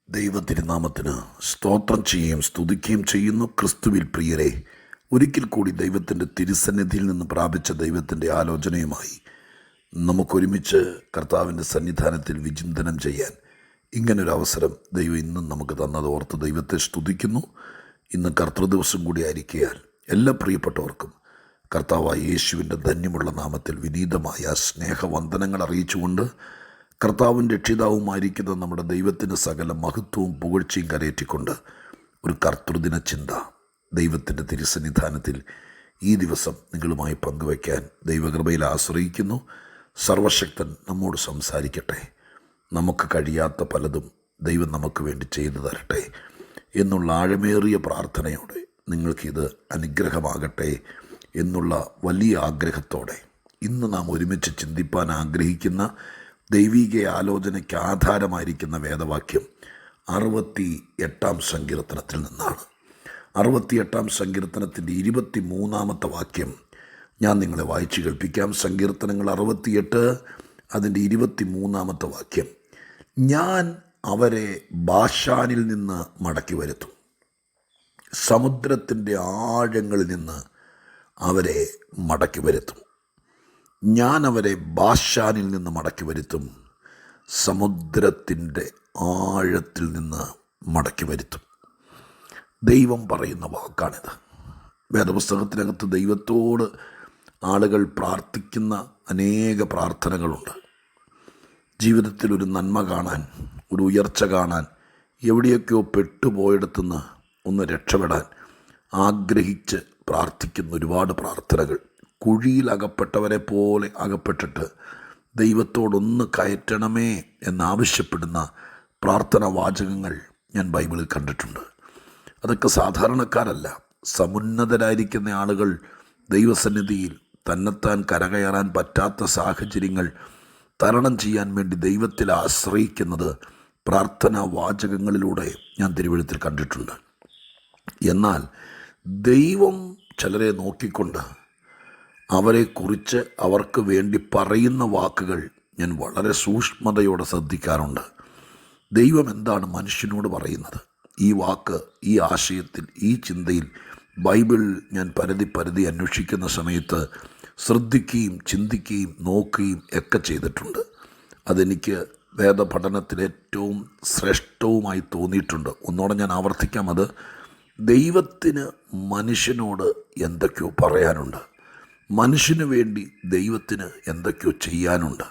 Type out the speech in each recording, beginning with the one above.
ദൈവത്തിരുനാമത്തിന് സ്തോത്രം ചെയ്യുകയും സ്തുതിക്കുകയും ചെയ്യുന്നു. ക്രിസ്തുവിൽ പ്രിയരെ, ഒരിക്കൽ കൂടി ദൈവത്തിൻ്റെ തിരുസന്നിധിയിൽ നിന്ന് പ്രാപിച്ച ദൈവത്തിൻ്റെ ആലോചനയുമായി നമുക്കൊരുമിച്ച് കർത്താവിൻ്റെ സന്നിധാനത്തിൽ വിചിന്തനം ചെയ്യാൻ ഇങ്ങനൊരു അവസരം ദൈവം ഇന്നും നമുക്ക് തന്നത് ഓർത്ത് ദൈവത്തെ സ്തുതിക്കുന്നു. ഇന്ന് കർത്തൃദിവസം കൂടി ആയിരിക്കയാൽ എല്ലാ പ്രിയപ്പെട്ടവർക്കും കർത്താവായ യേശുവിൻ്റെ ധന്യമുള്ള നാമത്തിൽ വിനീതമായ സ്നേഹവന്ദനങ്ങൾ അറിയിച്ചുകൊണ്ട് കർത്താവും രക്ഷിതാവുമായിരിക്കുന്ന നമ്മുടെ ദൈവത്തിന് സകല മഹത്വവും പുകഴ്ചയും കരയേറ്റിക്കൊണ്ട് ഒരു കർത്തൃദിന ചിന്ത ദൈവത്തിൻ്റെ തിരുസന്നിധാനത്തിൽ ഈ ദിവസം നിങ്ങളുമായി പങ്കുവയ്ക്കാൻ ദൈവകൃപയിൽ ആശ്രയിക്കുന്നു. സർവശക്തൻ നമ്മോട് സംസാരിക്കട്ടെ. നമുക്ക് കഴിയാത്ത പലതും ദൈവം നമുക്ക് വേണ്ടി ചെയ്തു തരട്ടെ എന്നുള്ള ആഴമേറിയ പ്രാർത്ഥനയോടെ നിങ്ങൾക്കിത് അനുഗ്രഹമാകട്ടെ എന്നുള്ള വലിയ ആഗ്രഹത്തോടെ ഇന്ന് നാം ഒരുമിച്ച് ചിന്തിപ്പാൻ ആഗ്രഹിക്കുന്ന ദൈവിക ആലോചനയ്ക്ക് ആധാരമായിരിക്കുന്ന വേദവാക്യം 68 സങ്കീർത്തനത്തിൽ നിന്നാണ്. 68 സങ്കീർത്തനത്തിൻ്റെ 23 വാക്യം ഞാൻ നിങ്ങളെ വായിച്ചു കേൾപ്പിക്കാം. സങ്കീർത്തനങ്ങൾ 68 അതിൻ്റെ 23 വാക്യം. ഞാൻ അവരെ ബാഷാനിൽ നിന്ന് മടക്കി വരുത്തും, സമുദ്രത്തിൻ്റെ ആഴങ്ങളിൽ നിന്ന് അവരെ മടക്കി വരുത്തും. ഞാൻ അവരെ ബാഷാനിൽ നിന്ന് മടക്കി വരുത്തും, സമുദ്രത്തിൻ്റെ ആഴത്തിൽ നിന്ന് മടക്കി വരുത്തും. ദൈവം പറയുന്ന വാക്കാണിത്. വേദപുസ്തകത്തിനകത്ത് ദൈവത്തോട് ആളുകൾ പ്രാർത്ഥിക്കുന്ന അനേക പ്രാർത്ഥനകളുണ്ട്. ജീവിതത്തിൽ ഒരു നന്മ കാണാൻ, ഒരു ഉയർച്ച കാണാൻ, എവിടെയൊക്കെയോ പെട്ടുപോയിടത്തുനിന്ന് ഒന്ന് രക്ഷപ്പെടാൻ ആഗ്രഹിച്ച് പ്രാർത്ഥിക്കുന്ന ഒരുപാട് പ്രാർത്ഥനകൾ, കുഴിയിൽ അകപ്പെട്ടവരെ പോലെ അകപ്പെട്ടിട്ട് ദൈവത്തോടൊന്ന് കയറ്റണമേ എന്നാവശ്യപ്പെടുന്ന പ്രാർത്ഥനാ വാചകങ്ങൾ ഞാൻ ബൈബിളിൽ കണ്ടിട്ടുണ്ട്. അതൊക്കെ സാധാരണക്കാരല്ല, സമുന്നതരായിരിക്കുന്ന ആളുകൾ ദൈവസന്നിധിയിൽ തന്നെത്താൻ കരകയറാൻ പറ്റാത്ത സാഹചര്യങ്ങൾ തരണം ചെയ്യാൻ വേണ്ടി ദൈവത്തിൽ ആശ്രയിക്കുന്നത് പ്രാർത്ഥനാ വാചകങ്ങളിലൂടെ ഞാൻ തിരുവെഴുത്തിൽ കണ്ടിട്ടുണ്ട്. എന്നാൽ ദൈവം ചിലരെ നോക്കിക്കൊണ്ട് അവരെക്കുറിച്ച് അവർക്ക് വേണ്ടി പറയുന്ന വാക്കുകൾ ഞാൻ വളരെ സൂക്ഷ്മതയോടെ ശ്രദ്ധിക്കാറുണ്ട്. ദൈവം എന്താണ് മനുഷ്യനോട് പറയുന്നത്? ഈ വാക്ക്, ഈ ആശയത്തിൽ, ഈ ചിന്തയിൽ ബൈബിൾ ഞാൻ പരതി അന്വേഷിക്കുന്ന സമയത്ത് ശ്രദ്ധിക്കുകയും ചിന്തിക്കുകയും നോക്കുകയും ഒക്കെ ചെയ്തിട്ടുണ്ട്. അതെനിക്ക് വേദപഠനത്തിൽ ഏറ്റവും ശ്രേഷ്ഠവുമായി തോന്നിയിട്ടുണ്ട്. ഒന്നോടെ ഞാൻ ആവർത്തിക്കാം. അത് ദൈവത്തിന് മനുഷ്യനോട് എന്തൊക്കെയോ പറയാനുണ്ട്, മനുഷ്യന് വേണ്ടി ദൈവത്തിന് എന്തൊക്കെയോ ചെയ്യാനുണ്ട്,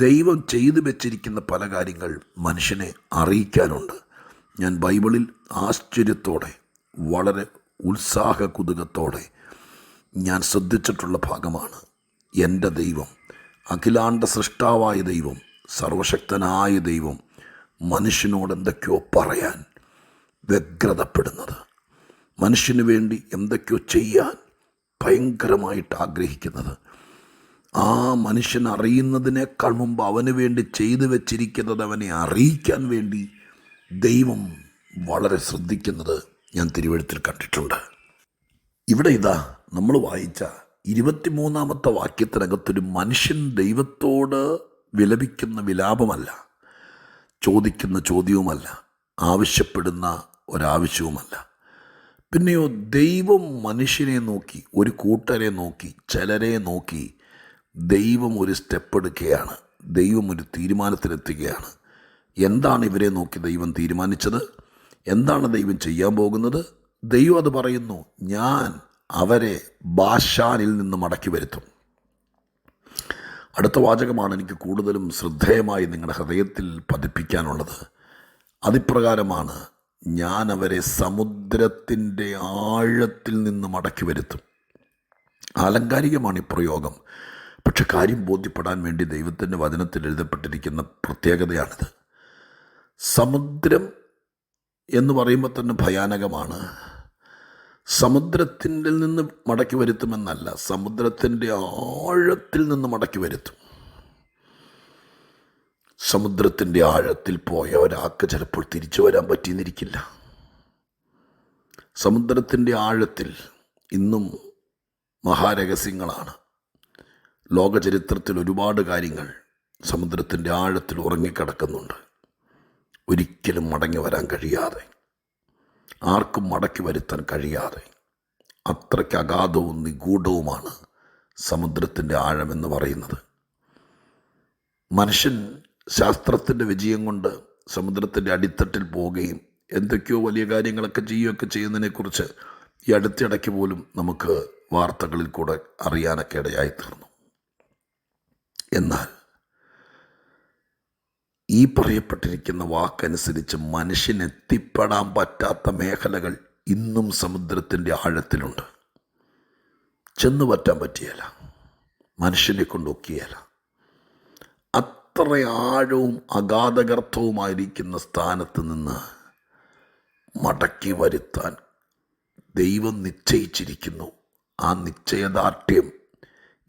ദൈവം ചെയ്തു വെച്ചിരിക്കുന്ന പല കാര്യങ്ങൾ മനുഷ്യനെ അറിയിക്കാനുണ്ട്. ഞാൻ ബൈബിളിൽ ആശ്ചര്യത്തോടെ, വളരെ ഉത്സാഹകുതുകത്തോടെ ഞാൻ ശ്രദ്ധിച്ചിട്ടുള്ള ഭാഗമാണ് എൻ്റെ ദൈവം, അഖിലാണ്ട സൃഷ്ടാവായ ദൈവം, സർവശക്തനായ ദൈവം മനുഷ്യനോട് എന്തൊക്കെയോ പറയാൻ വ്യഗ്രതപ്പെടുന്നത്, മനുഷ്യന് വേണ്ടി എന്തൊക്കെയോ ചെയ്യാൻ ഭയങ്കരമായിട്ട് ആഗ്രഹിക്കുന്നത്. ആ മനുഷ്യൻ അറിയുന്നതിനേക്കാൾ മുമ്പ് അവന് വേണ്ടി ചെയ്തു വെച്ചിരിക്കുന്നത് അവനെ അറിയിക്കാൻ വേണ്ടി ദൈവം വളരെ ശ്രദ്ധിക്കുന്നത് ഞാൻ തിരുവെഴുത്തിൽ കണ്ടിട്ടുണ്ട്. ഇവിടെ ഇതാ നമ്മൾ വായിച്ച 23 വാക്യത്തിനകത്തൊരു മനുഷ്യൻ ദൈവത്തോട് വിലപിക്കുന്ന വിലാപമല്ല, ചോദിക്കുന്ന ചോദ്യവുമല്ല, ആവശ്യപ്പെടുന്ന ഒരാവശ്യവുമല്ല. പിന്നെയോ ദൈവം മനുഷ്യനെ നോക്കി, ഒരു കൂട്ടരെ നോക്കി, ചിലരെ നോക്കി ദൈവം ഒരു സ്റ്റെപ്പ് എടുക്കുകയാണ്. ദൈവം ഒരു തീരുമാനത്തിലെത്തുകയാണ്. എന്താണ് ഇവരെ നോക്കി ദൈവം തീരുമാനിച്ചത്? എന്താണ് ദൈവം ചെയ്യാൻ പോകുന്നത്? ദൈവം അത് പറയുന്നു, ഞാൻ അവരെ ബാഷാനിൽ നിന്ന് മടക്കി വരുത്തും. അടുത്ത വാചകമാണ് എനിക്ക് കൂടുതലും ശ്രദ്ധേയമായി നിങ്ങളുടെ ഹൃദയത്തിൽ പതിപ്പിക്കാനുള്ളത്. അതിപ്രകാരമാണ്, ഞാൻ അവരെ സമുദ്രത്തിൻ്റെ ആഴത്തിൽ നിന്ന് മടക്കി വരുത്തും. ആലങ്കാരികമാണ് ഈ പ്രയോഗം, പക്ഷെ കാര്യം ബോധ്യപ്പെടാൻ വേണ്ടി ദൈവത്തിൻ്റെ വചനത്തിൽ എഴുതപ്പെട്ടിരിക്കുന്ന പ്രത്യേകതയാണിത്. സമുദ്രം എന്ന് പറയുമ്പോൾ തന്നെ ഭയാനകമാണ്. സമുദ്രത്തിൻ്റെ നിന്ന് മടക്കി വരുത്തുമെന്നല്ല, സമുദ്രത്തിൻ്റെ ആഴത്തിൽ നിന്ന് മടക്കി വരുത്തും. സമുദ്രത്തിൻ്റെ ആഴത്തിൽ പോയ ഒരാൾക്ക് ചിലപ്പോൾ തിരിച്ചു വരാൻ പറ്റിയെന്നിരിക്കില്ല. സമുദ്രത്തിൻ്റെ ആഴത്തിൽ ഇന്നും മഹാരഹസ്യങ്ങളാണ്. ലോകചരിത്രത്തിൽ ഒരുപാട് കാര്യങ്ങൾ സമുദ്രത്തിൻ്റെ ആഴത്തിൽ ഉറങ്ങിക്കിടക്കുന്നുണ്ട്. ഒരിക്കലും മടങ്ങി വരാൻ കഴിയാതെ, ആർക്കും മടക്കി വരുത്താൻ കഴിയാതെ, അത്രയ്ക്ക് അഗാധവും നിഗൂഢവുമാണ് സമുദ്രത്തിൻ്റെ ആഴമെന്ന് പറയുന്നത്. മനുഷ്യൻ ശാസ്ത്രത്തിൻ്റെ വിജയം കൊണ്ട് സമുദ്രത്തിൻ്റെ അടിത്തട്ടിൽ പോവുകയും എന്തൊക്കെയോ വലിയ കാര്യങ്ങളൊക്കെ ചെയ്യുകയൊക്കെ ചെയ്യുന്നതിനെക്കുറിച്ച് ഈ അടുത്തിടയ്ക്ക് പോലും നമുക്ക് വാർത്തകളിൽ കൂടെ അറിയാനൊക്കെ ഇടയായിത്തീർന്നു. എന്നാൽ ഈ പറയപ്പെട്ടിരിക്കുന്ന വാക്കനുസരിച്ച് മനുഷ്യനെത്തിപ്പെടാൻ പറ്റാത്ത മേഖലകൾ ഇന്നും സമുദ്രത്തിൻ്റെ ആഴത്തിലുണ്ട്. ചെന്നു പറ്റാൻ പറ്റിയല്ല, മനുഷ്യനെ കൊണ്ടൊക്കിയല്ല. അത്ര ആഴവും അഗാധഗർത്തവുമായിരിക്കുന്ന സ്ഥാനത്ത് നിന്ന് മടക്കി വരുത്താൻ ദൈവം നിശ്ചയിച്ചിരിക്കുന്നു. ആ നിശ്ചയദാർഢ്യം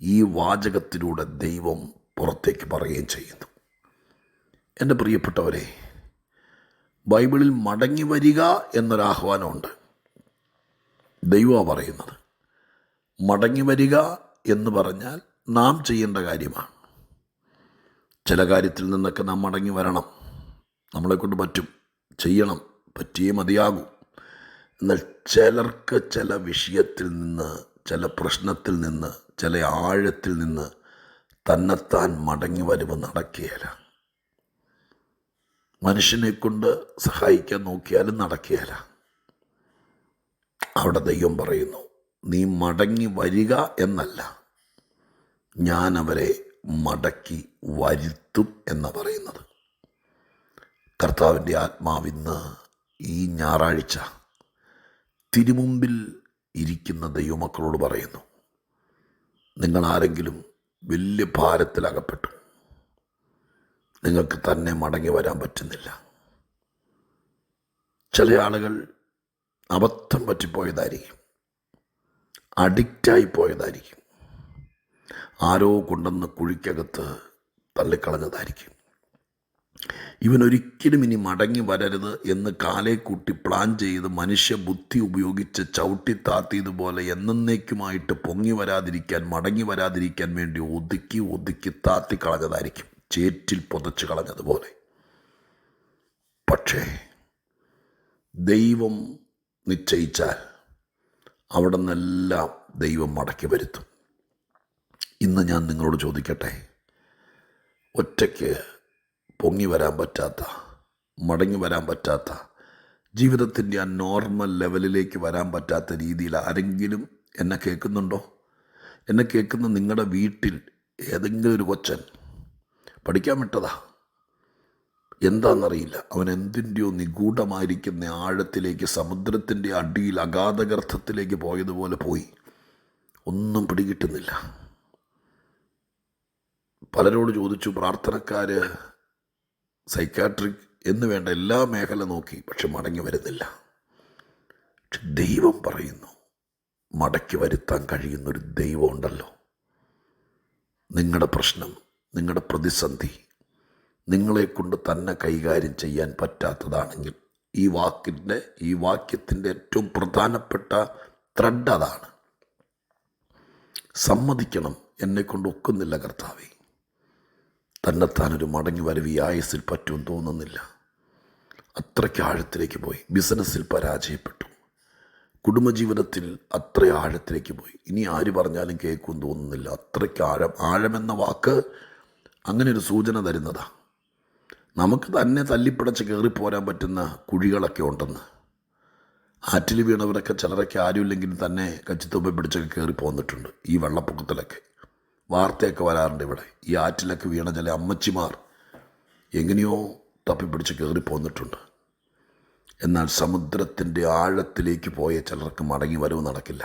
ഈ വാചകത്തിലൂടെ ദൈവം പുറത്തേക്ക് പറയുകയും ചെയ്യുന്നു. എൻ്റെ പ്രിയപ്പെട്ടവരെ, ബൈബിളിൽ മടങ്ങി വരിക എന്നൊരാഹ്വാനമുണ്ട്. ദൈവമാണ് പറയുന്നത്. മടങ്ങി വരിക എന്ന് പറഞ്ഞാൽ നാം ചെയ്യേണ്ട കാര്യമാണ്. ചില കാര്യത്തിൽ നിന്നൊക്കെ നാം മടങ്ങി വരണം. നമ്മളെക്കൊണ്ട് പറ്റും, ചെയ്യണം, പറ്റിയേ മതിയാകും. എന്നാൽ ചിലർക്ക് ചില വിഷയത്തിൽ നിന്ന്, ചില പ്രശ്നത്തിൽ നിന്ന്, ചില ആഴത്തിൽ നിന്ന് തന്നെത്താൻ മടങ്ങി വരവ് നടക്കുകയില്ല. മനുഷ്യനെ കൊണ്ട് സഹായിക്കാൻ നോക്കിയാലും നടക്കുകയില്ല. അവിടെ ദൈവം പറയുന്നു, നീ മടങ്ങി വരിക എന്നല്ല, ഞാൻ അവരെ മടക്കി വരുത്തും എന്ന് പറയുന്നത്. കർത്താവിൻ്റെ ആത്മാവിന്ന് ഈ ഞായറാഴ്ച തിരുമുമ്പിൽ ഇരിക്കുന്ന ദൈവമക്കളോട് പറയുന്നു, നിങ്ങളാരെങ്കിലും വലിയ ഭാരത്തിലകപ്പെട്ടു, നിങ്ങൾക്ക് തന്നെ മടങ്ങി വരാൻ പറ്റുന്നില്ല. ചില ആളുകൾ അബദ്ധം പറ്റിപ്പോയതായിരിക്കും, അഡിക്റ്റായി പോയതായിരിക്കും, ആരോ കൊണ്ടുവന്ന് കുഴിക്കകത്ത് തള്ളിക്കളഞ്ഞതായിരിക്കും. ഇവനൊരിക്കലും ഇനി മടങ്ങി വരരുത് എന്ന് കാലേ കൂട്ടി പ്ലാൻ ചെയ്ത് മനുഷ്യ ബുദ്ധി ഉപയോഗിച്ച് ചവിട്ടിത്താത്തിയതുപോലെ എന്നേക്കുമായിട്ട് പൊങ്ങി വരാതിരിക്കാൻ, മടങ്ങി വരാതിരിക്കാൻ വേണ്ടി ഒതുക്കി ഒതുക്കി താത്തിക്കളഞ്ഞതായിരിക്കും, ചേറ്റിൽ പുതച്ച് കളഞ്ഞതുപോലെ. പക്ഷേ ദൈവം നിശ്ചയിച്ചാൽ അവിടെ നിന്നെല്ലാം ദൈവം മടക്കി വരുത്തും. ഇന്ന് ഞാൻ നിങ്ങളോട് ചോദിക്കട്ടെ, ഒറ്റയ്ക്ക് പൊങ്ങി വരാൻ പറ്റാത്ത, മടങ്ങി വരാൻ പറ്റാത്ത, ജീവിതത്തിൻ്റെ ആ നോർമൽ ലെവലിലേക്ക് വരാൻ പറ്റാത്ത രീതിയിൽ ആരെങ്കിലും എന്നെ കേൾക്കുന്നുണ്ടോ? എന്നെ കേൾക്കുന്ന നിങ്ങളുടെ വീട്ടിൽ ഏതെങ്കിലും ഒരു കൊച്ചൻ പഠിക്കാൻ വിട്ടതാ, എന്താണെന്നറിയില്ല, അവൻ എന്തിൻ്റെയോ നിഗൂഢമായിരിക്കുന്ന ആഴത്തിലേക്ക്, സമുദ്രത്തിൻ്റെ അടിയിൽ അഗാധഗർത്തത്തിലേക്ക് പോയതുപോലെ പോയി, ഒന്നും പിടികിട്ടുന്നില്ല. പലരോട് ചോദിച്ചു, പ്രാർത്ഥനക്കാർ, സൈക്കാട്രിക് എന്ന് വേണ്ട എല്ലാ മേഖല നോക്കി, പക്ഷെ മടങ്ങി വരുന്നില്ല. പക്ഷെ ദൈവം പറയുന്നു, മടക്കി വരുത്താൻ കഴിയുന്നൊരു ദൈവം ഉണ്ടല്ലോ. നിങ്ങളുടെ പ്രശ്നം, നിങ്ങളുടെ പ്രതിസന്ധി നിങ്ങളെക്കൊണ്ട് തന്നെ കൈകാര്യം ചെയ്യാൻ പറ്റാത്തതാണെങ്കിൽ, ഈ വാക്യത്തിൻ്റെ ഏറ്റവും പ്രധാനപ്പെട്ട ത്രെഡ് അതാണ്. സമ്മതിക്കണം, എന്നെക്കൊണ്ട് ഒക്കുന്നില്ല കർത്താവേ, തന്നെത്താനൊരു മടങ്ങി വരവ് ഈ ആയുസ്സിൽ പറ്റുമെന്ന് തോന്നുന്നില്ല. അത്രയ്ക്ക് ആഴത്തിലേക്ക് പോയി, ബിസിനസ്സിൽ പരാജയപ്പെട്ടു, കുടുംബജീവിതത്തിൽ അത്ര ആഴത്തിലേക്ക് പോയി, ഇനി ആര് പറഞ്ഞാലും കേൾക്കുമെന്ന് തോന്നുന്നില്ല. അത്രയ്ക്ക് ആഴമെന്ന വാക്ക് അങ്ങനെ ഒരു സൂചന തരുന്നതാണ്. നമുക്ക് തന്നെ തല്ലിപ്പിടച്ച് കയറിപ്പോരാൻ പറ്റുന്ന കുഴികളൊക്കെ ഉണ്ടെന്ന്. ആറ്റിൽ വീണവരൊക്കെ ചിലരൊക്കെ ആരുമില്ലെങ്കിലും തന്നെ കച്ചിത്തുമ്പ പിടിച്ചൊക്കെ കയറി പോന്നിട്ടുണ്ട്. ഈ വെള്ളപ്പൊക്കത്തിലൊക്കെ വാർത്തയൊക്കെ വരാറുണ്ട്. ഇവിടെ ഈ ആറ്റിലൊക്കെ വീണ ചില അമ്മച്ചിമാർ എങ്ങനെയോ തപ്പിപ്പിടിച്ച് കയറി പോന്നിട്ടുണ്ട്. എന്നാൽ സമുദ്രത്തിൻ്റെ ആഴത്തിലേക്ക് പോയ ചിലർക്ക് മടങ്ങി വരവ് നടക്കില്ല.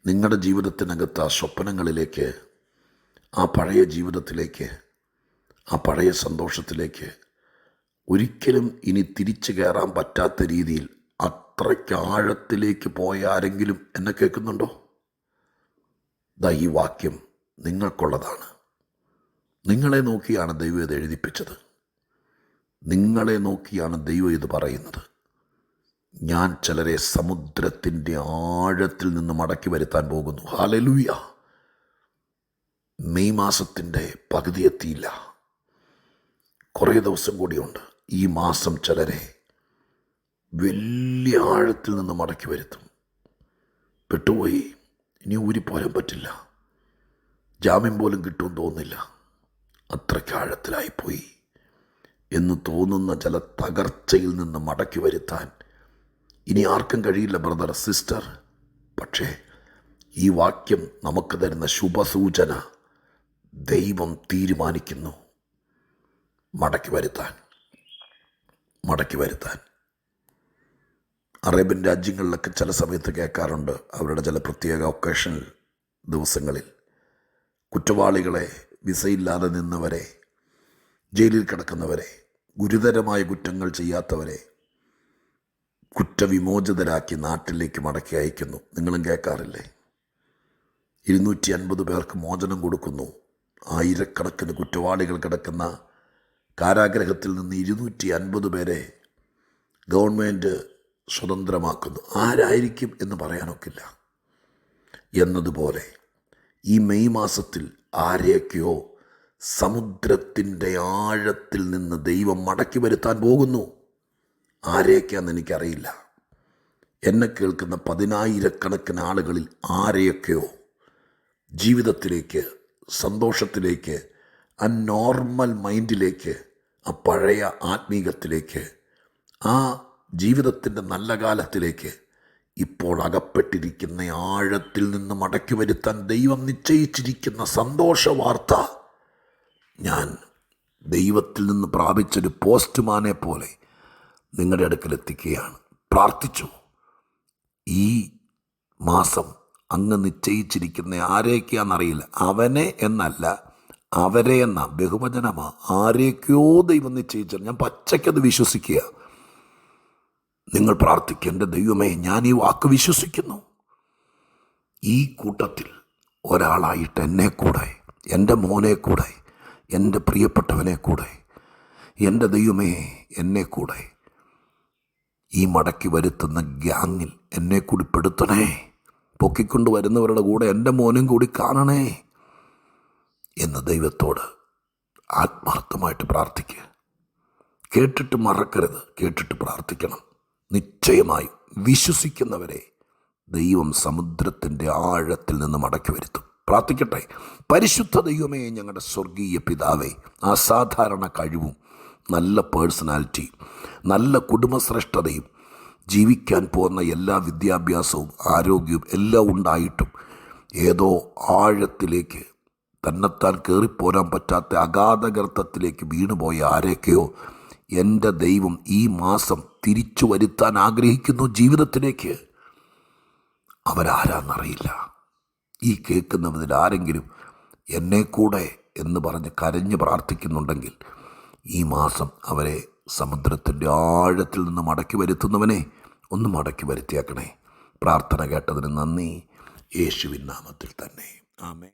നിങ്ങളുടെ ജീവിതത്തിനകത്ത് ആ സ്വപ്നങ്ങളിലേക്ക്, ആ പഴയ ജീവിതത്തിലേക്ക്, ആ പഴയ സന്തോഷത്തിലേക്ക് ഒരിക്കലും ഇനി തിരിച്ചു കയറാൻ പറ്റാത്ത രീതിയിൽ അത്രയ്ക്ക് ആഴത്തിലേക്ക് പോയ ആരെങ്കിലും എന്നെ കേൾക്കുന്നുണ്ടോ? ഈ വാക്യം നിങ്ങൾക്കുള്ളതാണ്. നിങ്ങളെ നോക്കിയാണ് ദൈവം ഇത് എഴുതിപ്പിച്ചത്. നിങ്ങളെ നോക്കിയാണ് ദൈവം ഇത് പറയുന്നത്. ഞാൻ ചിലരെ സമുദ്രത്തിൻ്റെ ആഴത്തിൽ നിന്ന് മടക്കി വരുത്താൻ പോകുന്നു. ഹല്ലേലൂയ. മെയ് മാസത്തിൻ്റെ പകുതി എത്തിയില്ല, കുറേ ദിവസം കൂടിയുണ്ട്. ഈ മാസം ചിലരെ വലിയ ആഴത്തിൽ നിന്ന് മടക്കി വരുത്തും. പെട്ടുപോയി, ഇനി ഊരിപ്പോരാൻ പറ്റില്ല, ജാമ്യം പോലും കിട്ടുമെന്ന് തോന്നുന്നില്ല, അത്രയ്ക്ക് ആഴത്തിലായിപ്പോയി എന്ന് തോന്നുന്ന ചില തകർച്ചയിൽ നിന്ന് മടക്കി വരുത്താൻ ഇനി ആർക്കും കഴിയില്ല ബ്രദർ, സിസ്റ്റർ. പക്ഷേ ഈ വാക്യം നമുക്ക് തരുന്ന ശുഭസൂചന, ദൈവം തീരുമാനിക്കുന്നു മടക്കി വരുത്താൻ. അറേബ്യൻ രാജ്യങ്ങളിലൊക്കെ ചില സമയത്ത് കേൾക്കാറുണ്ട്, അവരുടെ ചില പ്രത്യേക ഒക്കേഷണൽ ദിവസങ്ങളിൽ കുറ്റവാളികളെ, വിസയില്ലാതെ നിന്നവരെ, ജയിലിൽ കിടക്കുന്നവരെ, ഗുരുതരമായ കുറ്റങ്ങൾ ചെയ്യാത്തവരെ കുറ്റവിമോചിതരാക്കി നാട്ടിലേക്ക് മടക്കി അയക്കുന്നു. നിങ്ങളും കേൾക്കാറില്ലേ? 250 പേർക്ക് മോചനം കൊടുക്കുന്നു. ആയിരക്കണക്കിന് കുറ്റവാളികൾ കിടക്കുന്ന കാരാഗ്രഹത്തിൽ നിന്ന് 250 പേരെ ഗവൺമെൻറ് സ്വതന്ത്രമാക്കുന്നു. ആരായിരിക്കും എന്ന് പറയാനൊക്കില്ല. എന്നതുപോലെ ഈ മെയ് മാസത്തിൽ ആരെയൊക്കെയോ സമുദ്രത്തിൻ്റെ ആഴത്തിൽ നിന്ന് ദൈവം മടക്കി വരുത്താൻ പോകുന്നു. ആരെയൊക്കെയാണെന്ന് എനിക്കറിയില്ല. എന്നെ കേൾക്കുന്ന 10,000-കണക്കിന് ആളുകളിൽ ആരെയൊക്കെയോ ജീവിതത്തിലേക്ക്, സന്തോഷത്തിലേക്ക്, ആ നോർമൽ മൈൻഡിലേക്ക്, ആ പഴയ ആത്മീകത്തിലേക്ക്, ആ ജീവിതത്തിൻ്റെ നല്ല കാലത്തിലേക്ക് ഇപ്പോൾ അകപ്പെട്ടിരിക്കുന്ന ആഴത്തിൽ നിന്ന് മടക്കി വരുത്താൻ ദൈവം നിശ്ചയിച്ചിരിക്കുന്ന സന്തോഷ വാർത്ത ഞാൻ ദൈവത്തിൽ നിന്ന് പ്രാപിച്ചൊരു പോസ്റ്റ്മാനെ പോലെ നിങ്ങളുടെ അടുക്കലെത്തിക്കുകയാണ്. പ്രാർത്ഥിച്ചു. ഈ മാസം അങ്ങ് നിശ്ചയിച്ചിരിക്കുന്ന ആരെയൊക്കെയാണെന്നറിയില്ല, അവനെ എന്നല്ല അവരെ എന്ന ബഹുവചനമാ. ആരെയൊക്കെയോ ദൈവം നിശ്ചയിച്ചു. ഞാൻ പച്ചയ്ക്കത് വിശ്വസിക്കുക. നിങ്ങൾ പ്രാർത്ഥിക്കുക, എൻ്റെ ദൈവമേ, ഞാൻ ഈ വാക്ക് വിശ്വസിക്കുന്നു. ഈ കൂട്ടത്തിൽ ഒരാളായിട്ട് എന്നെ കൂടെ, എൻ്റെ മോനെ കൂടെ, എൻ്റെ പ്രിയപ്പെട്ടവനെ കൂടെ, എൻ്റെ ദൈവമേ എന്നെ കൂടെ ഈ മടക്കി വരുത്തുന്ന ഗ്യാങ്ങിൽ എന്നെ കൂടി പെടുത്തണേ. പൊക്കിക്കൊണ്ട് വരുന്നവരുടെ കൂടെ എൻ്റെ മോനും കൂടി കാണണേ എന്ന് ദൈവത്തോട് ആത്മാർത്ഥമായിട്ട് പ്രാർത്ഥിക്കുക. കേട്ടിട്ട് മറക്കരുത്, കേട്ടിട്ട് പ്രാർത്ഥിക്കണം. നിശ്ചയമായി വിശ്വസിക്കുന്നവരെ ദൈവം സമുദ്രത്തിൻ്റെ ആഴത്തിൽ നിന്ന് മടക്കി വരുത്തും. പ്രാർത്ഥിക്കട്ടെ. പരിശുദ്ധ ദൈവമേ, ഞങ്ങളുടെ സ്വർഗീയ പിതാവേ, അസാധാരണ കഴിവും നല്ല പേഴ്സണാലിറ്റി, നല്ല കുടുംബശ്രേഷ്ഠതയും, ജീവിക്കാൻ പോകുന്ന എല്ലാ വിദ്യാഭ്യാസവും ആരോഗ്യവും എല്ലാം ഉണ്ടായിട്ടും ഏതോ ആഴത്തിലേക്ക് തന്നെത്താൻ കയറിപ്പോരാൻ പറ്റാത്ത അഗാധഗർത്തത്തിലേക്ക് വീണുപോയ ആരെയൊക്കെയോ എൻ്റെ ദൈവം ഈ മാസം തിരിച്ചു വരുത്താൻ ആഗ്രഹിക്കുന്നു ജീവിതത്തിലേക്ക്. അവരാരാന്നറിയില്ല. ഈ കേൾക്കുന്നതിൽ ആരെങ്കിലും എന്നെ കൂടെ എന്ന് പറഞ്ഞ് കരഞ്ഞ് പ്രാർത്ഥിക്കുന്നുണ്ടെങ്കിൽ ഈ മാസം അവരെ സമുദ്രത്തിൻ്റെ ആഴത്തിൽ നിന്ന് മടക്കി വരുത്തുന്നവനെ ഒന്ന് മടക്കി വരുത്തിയാക്കണേ. പ്രാർത്ഥന കേട്ടതിന് നന്ദി. യേശുവിൻ നാമത്തിൽ തന്നെ. ആമേൻ.